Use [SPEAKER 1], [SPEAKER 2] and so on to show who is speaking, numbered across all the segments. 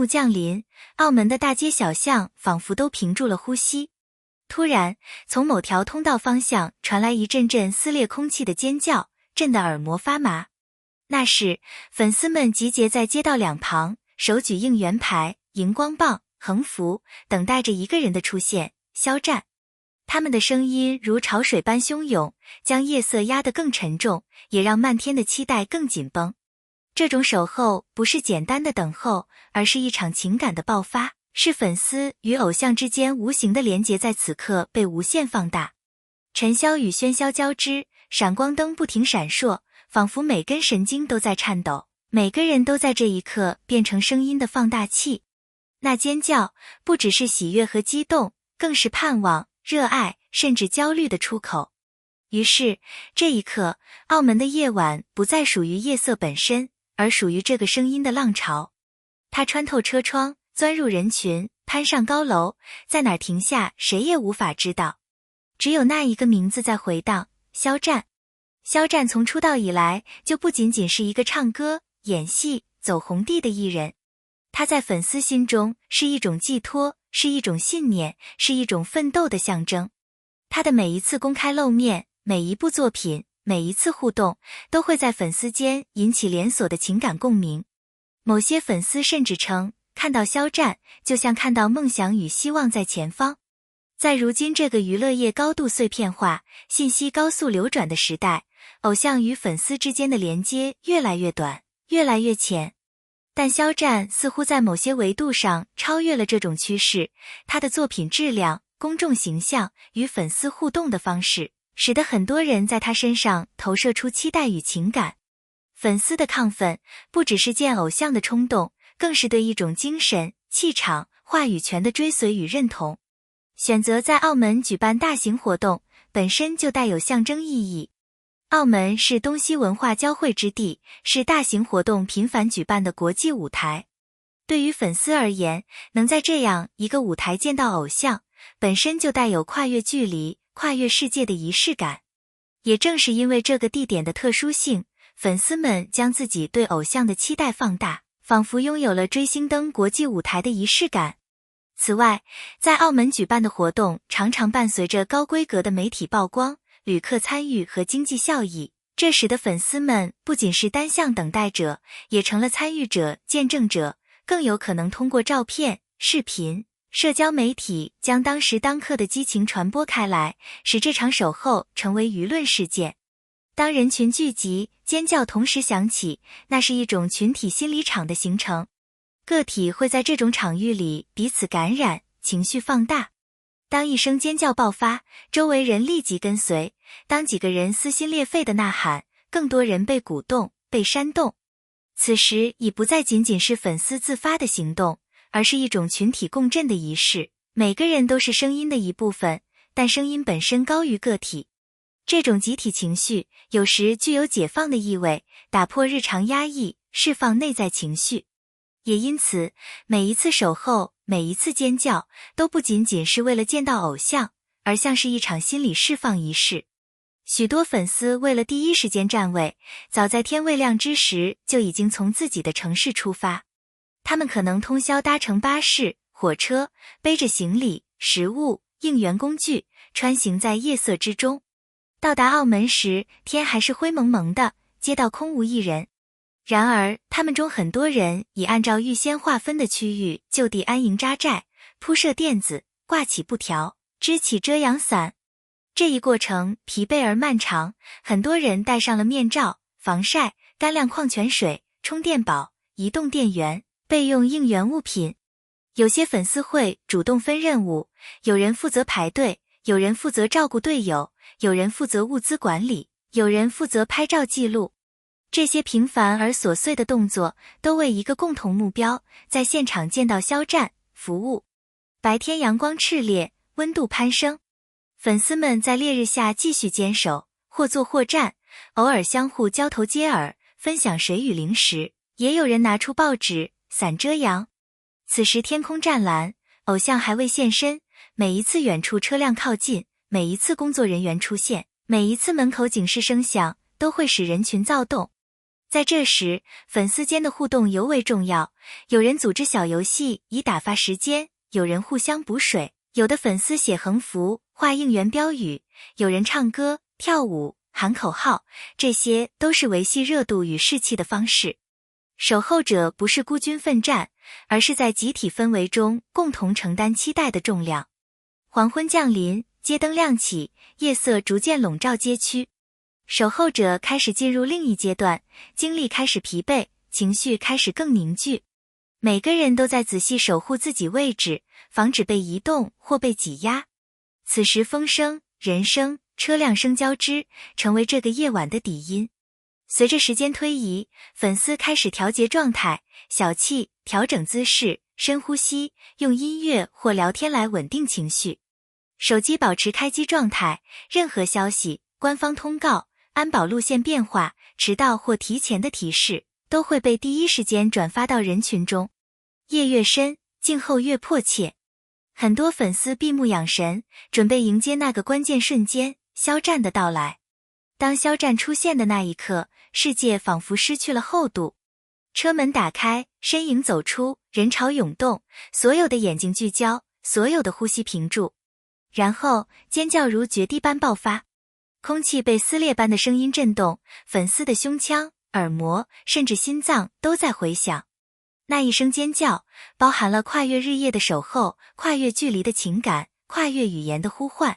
[SPEAKER 1] 幕降临，澳门的大街小巷仿佛都屏住了呼吸。突然，从某条通道方向传来一阵阵撕裂空气的尖叫，震得耳膜发麻。那时，粉丝们集结在街道两旁，手举应援牌、荧光棒、横幅，等待着一个人的出现——肖战。他们的声音如潮水般汹涌，将夜色压得更沉重，也让漫天的期待更紧绷。这种守候不是简单的等候，而是一场情感的爆发，是粉丝与偶像之间无形的连结在此刻被无限放大。尘嚣与喧嚣交织，闪光灯不停闪烁，仿佛每根神经都在颤抖，每个人都在这一刻变成声音的放大器。那尖叫不只是喜悦和激动，更是盼望、热爱，甚至焦虑的出口。于是，这一刻，澳门的夜晚不再属于夜色本身，而属于这个声音的浪潮。它穿透车窗，钻入人群，攀上高楼，在哪儿停下，谁也无法知道。只有那一个名字在回荡：肖战。肖战从出道以来，就不仅仅是一个唱歌、演戏、走红地的艺人。他在粉丝心中是一种寄托，是一种信念，是一种奋斗的象征。他的每一次公开露面，每一部作品，每一次互动，都会在粉丝间引起连锁的情感共鸣。某些粉丝甚至称，看到肖战，就像看到梦想与希望在前方。在如今这个娱乐业高度碎片化、信息高速流转的时代，偶像与粉丝之间的连接越来越短，越来越浅。但肖战似乎在某些维度上超越了这种趋势，他的作品质量、公众形象与粉丝互动的方式，使得很多人在他身上投射出期待与情感。粉丝的亢奋不只是见偶像的冲动，更是对一种精神、气场、话语权的追随与认同。选择在澳门举办大型活动，本身就带有象征意义。澳门是东西文化交汇之地，是大型活动频繁举办的国际舞台。对于粉丝而言，能在这样一个舞台见到偶像，本身就带有跨越距离、跨越世界的仪式感。也正是因为这个地点的特殊性，粉丝们将自己对偶像的期待放大，仿佛拥有了追星登国际舞台的仪式感。此外，在澳门举办的活动常常伴随着高规格的媒体曝光、旅客参与和经济效益，这使得粉丝们不仅是单向等待者，也成了参与者、见证者，更有可能通过照片、视频、社交媒体将当时当刻的激情传播开来，使这场守候成为舆论事件。当人群聚集，尖叫同时响起，那是一种群体心理场的形成。个体会在这种场域里彼此感染，情绪放大。当一声尖叫爆发，周围人立即跟随；当几个人撕心裂肺的呐喊，更多人被鼓动、被煽动。此时已不再仅仅是粉丝自发的行动，而是一种群体共振的仪式。每个人都是声音的一部分，但声音本身高于个体。这种集体情绪有时具有解放的意味，打破日常压抑，释放内在情绪。也因此，每一次守候，每一次尖叫，都不仅仅是为了见到偶像，而像是一场心理释放仪式。许多粉丝为了第一时间站位，早在天未亮之时就已经从自己的城市出发。他们可能通宵搭乘巴士、火车，背着行李、食物、应援工具，穿行在夜色之中。到达澳门时，天还是灰蒙蒙的，街道空无一人。然而，他们中很多人已按照预先划分的区域就地安营扎寨，铺设垫子，挂起布条，支起遮阳伞。这一过程疲惫而漫长，很多人戴上了面罩、防晒、干粮矿泉水、充电宝、移动电源、备用应援物品。有些粉丝会主动分任务，有人负责排队，有人负责照顾队友，有人负责物资管理，有人负责拍照记录。这些平凡而琐碎的动作都为一个共同目标，在现场见到肖战服务。白天阳光炽烈，温度攀升，粉丝们在烈日下继续坚守，或坐或站，偶尔相互交头接耳，分享水与零食，也有人拿出报纸、伞遮阳。此时天空湛蓝，偶像还未现身，每一次远处车辆靠近，每一次工作人员出现，每一次门口警示声响，都会使人群躁动。在这时，粉丝间的互动尤为重要，有人组织小游戏以打发时间，有人互相补水，有的粉丝写横幅、画应援标语，有人唱歌、跳舞、喊口号，这些都是维系热度与士气的方式。守候者不是孤军奋战，而是在集体氛围中共同承担期待的重量。黄昏降临，街灯亮起，夜色逐渐笼罩街区。守候者开始进入另一阶段，精力开始疲惫，情绪开始更凝聚。每个人都在仔细守护自己位置，防止被移动或被挤压。此时风声、人声、车辆声交织，成为这个夜晚的底音。随着时间推移，粉丝开始调节状态，小憩，调整姿势，深呼吸，用音乐或聊天来稳定情绪。手机保持开机状态，任何消息、官方通告、安保路线变化、迟到或提前的提示，都会被第一时间转发到人群中。夜越深，静候越迫切。很多粉丝闭目养神，准备迎接那个关键瞬间——肖战的到来。当肖战出现的那一刻，世界仿佛失去了厚度。车门打开，身影走出，人潮涌动，所有的眼睛聚焦，所有的呼吸屏住。然后，尖叫如决堤般爆发，空气被撕裂般的声音震动，粉丝的胸腔、耳膜，甚至心脏都在回响。那一声尖叫，包含了跨越日夜的守候，跨越距离的情感，跨越语言的呼唤。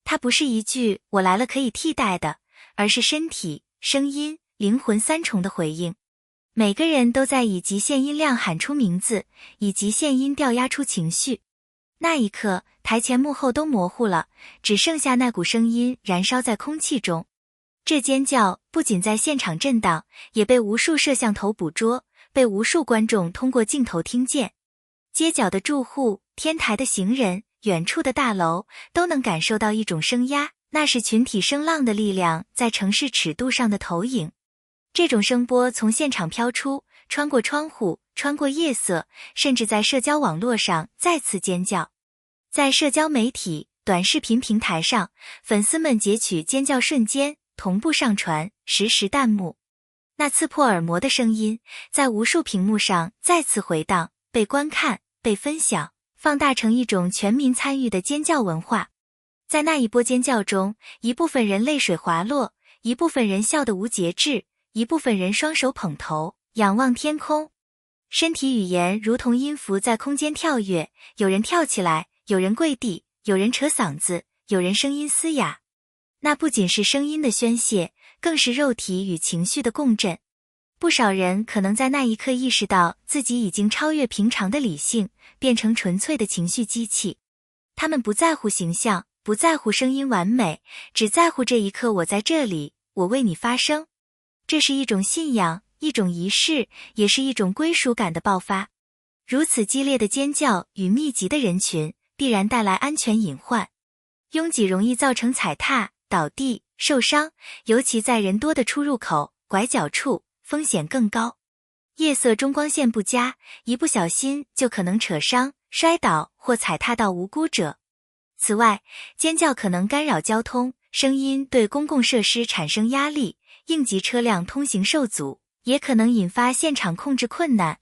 [SPEAKER 1] 它不是一句“我来了”可以替代的，而是身体、声音、灵魂三重的回应。每个人都在以极限音量喊出名字，以极限音调压出情绪。那一刻，台前幕后都模糊了，只剩下那股声音燃烧在空气中。这尖叫不仅在现场震荡，也被无数摄像头捕捉，被无数观众通过镜头听见。街角的住户、天台的行人、远处的大楼，都能感受到一种声压，那是群体声浪的力量在城市尺度上的投影。这种声波从现场飘出，穿过窗户，穿过夜色，甚至在社交网络上再次尖叫。在社交媒体、短视频平台上，粉丝们截取尖叫瞬间，同步上传，实时弹幕。那刺破耳膜的声音，在无数屏幕上再次回荡，被观看，被分享，放大成一种全民参与的尖叫文化。在那一波尖叫中，一部分人泪水滑落，一部分人笑得无节制，一部分人双手捧头，仰望天空。身体语言如同音符在空间跳跃，有人跳起来，有人跪地，有人扯嗓子，有人声音嘶哑。那不仅是声音的宣泄，更是肉体与情绪的共振。不少人可能在那一刻意识到自己已经超越平常的理性，变成纯粹的情绪机器。他们不在乎形象，不在乎声音完美，只在乎这一刻我在这里，我为你发声。这是一种信仰，一种仪式，也是一种归属感的爆发。如此激烈的尖叫与密集的人群，必然带来安全隐患。拥挤容易造成踩踏、倒地、受伤，尤其在人多的出入口、拐角处，风险更高。夜色中光线不佳，一不小心就可能扯伤、摔倒或踩踏到无辜者。此外，尖叫可能干扰交通，声音对公共设施产生压力，应急车辆通行受阻，也可能引发现场控制困难。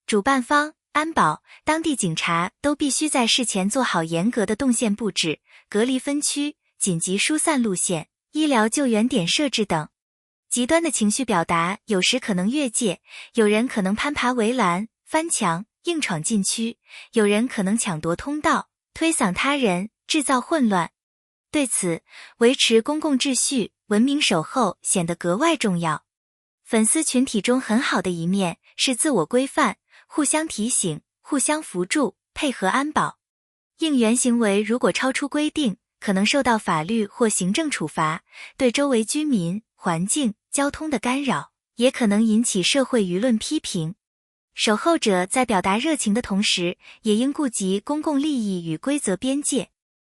[SPEAKER 1] 主办方、安保、当地警察都必须在事前做好严格的动线布置、隔离分区、紧急疏散路线、医疗救援点设置等。极端的情绪表达有时可能越界，有人可能攀爬围栏、翻墙、硬闯禁区，有人可能抢夺通道、推搡他人，制造混乱。对此，维持公共秩序、文明守候显得格外重要。粉丝群体中很好的一面是自我规范，互相提醒，互相扶助，配合安保。应援行为如果超出规定，可能受到法律或行政处罚，对周围居民、环境、交通的干扰，也可能引起社会舆论批评。守候者在表达热情的同时，也应顾及公共利益与规则边界。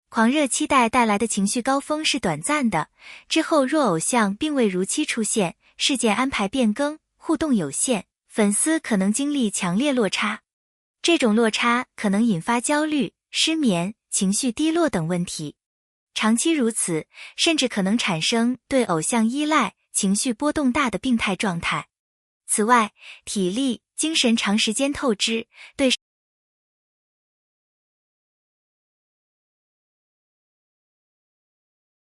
[SPEAKER 1] 狂热期待带来的情绪高峰是短暂的，之后若偶像并未如期出现，事件安排变更，互动有限，粉丝可能经历强烈落差。这种落差可能引发焦虑、失眠、情绪低落等问题。长期如此，甚至可能产生对偶像依赖、情绪波动大的病态状态。此外，体力、精神长时间透支，对